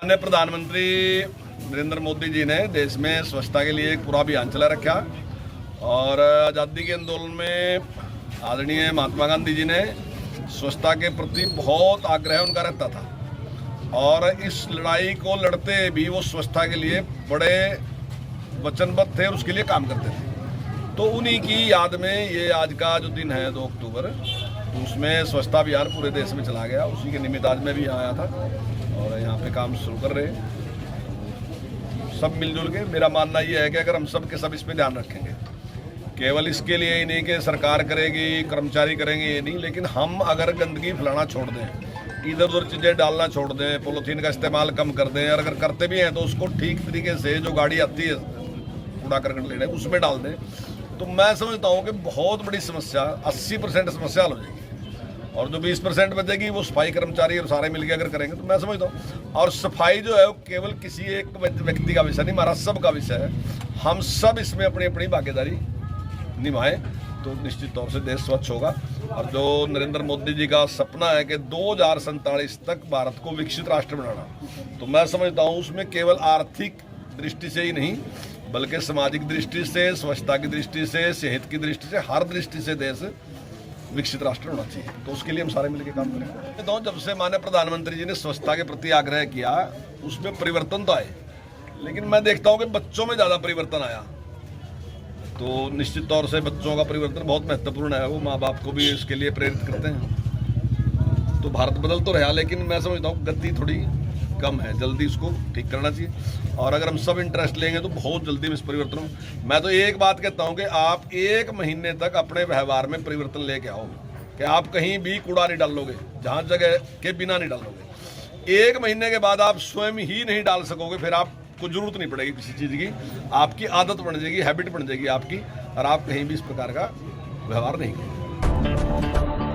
माननीय प्रधानमंत्री नरेंद्र मोदी जी ने देश में स्वच्छता के लिए एक पूरा अभियान चला रखा और आज़ादी के आंदोलन में आदरणीय महात्मा गांधी जी ने स्वच्छता के प्रति बहुत आग्रह उनका रहता था और इस लड़ाई को लड़ते भी वो स्वच्छता के लिए बड़े वचनबद्ध थे और उसके लिए काम करते थे। तो उन्हीं की याद में ये आज का जो दिन है 2 अक्टूबर, तो उसमें स्वच्छता अभियान पूरे देश में चला गया। उसी के निमित्त आज मैं भी यहाँ आया था और यहाँ पे काम शुरू कर रहे हैं सब मिलजुल के। मेरा मानना ये है कि अगर हम सब के सब इस पे ध्यान रखेंगे, केवल इसके लिए ही नहीं कि सरकार करेगी, कर्मचारी करेंगे, ये नहीं, लेकिन हम अगर गंदगी फैलाना छोड़ दें, इधर उधर चीज़ें डालना छोड़ दें, पॉलीथीन का इस्तेमाल कम कर दें, और अगर करते भी हैं तो उसको ठीक तरीके से जो गाड़ी आती है कूड़ा करकट लेने उसमें डाल दें, तो मैं समझता हूँ कि बहुत बड़ी समस्या 80% समस्या हल हो जाएगी। और जो 20% बचेगी वो सफाई कर्मचारी और सारे मिलकर अगर करेंगे तो मैं समझता हूँ। और सफाई जो है वो केवल किसी एक व्यक्ति का विषय नहीं, हमारा सबका विषय है। हम सब इसमें अपनी अपनी भागीदारी निभाएं तो निश्चित तौर से देश स्वच्छ होगा। और जो नरेंद्र मोदी जी का सपना है कि 2047 तक भारत को विकसित राष्ट्र बनाना, तो मैं समझता हूँ उसमें केवल आर्थिक दृष्टि से ही नहीं बल्कि सामाजिक दृष्टि से, स्वच्छता की दृष्टि से, सेहत की दृष्टि से, हर दृष्टि से देश विकसित राष्ट्र होना चाहिए। तो उसके लिए हम सारे मिलकर काम करेंगे। तो जब से माननीय प्रधानमंत्री जी ने स्वच्छता के प्रति आग्रह किया उसमें परिवर्तन तो आए, लेकिन मैं देखता हूँ कि बच्चों में ज़्यादा परिवर्तन आया। तो निश्चित तौर से बच्चों का परिवर्तन बहुत महत्वपूर्ण है, वो माँ बाप को भी इसके लिए प्रेरित करते हैं। तो भारत बदल तो रहा, लेकिन मैं समझता हूँ गति थोड़ी कम है, जल्दी उसको ठीक करना चाहिए। और अगर हम सब इंटरेस्ट लेंगे तो बहुत जल्दी में इस परिवर्तन हो। मैं तो एक बात कहता हूँ कि आप 1 महीने तक अपने व्यवहार में परिवर्तन लेके आओ कि आप कहीं भी कूड़ा नहीं डालोगे, जहाँ जगह के बिना नहीं डालोगे। 1 महीने के बाद आप स्वयं ही नहीं डाल सकोगे, फिर आपको जरूरत नहीं पड़ेगी किसी चीज़ की, आपकी आदत बन जाएगी, हैबिट बन जाएगी आपकी, और आप कहीं भी इस प्रकार का व्यवहार नहीं करेंगे।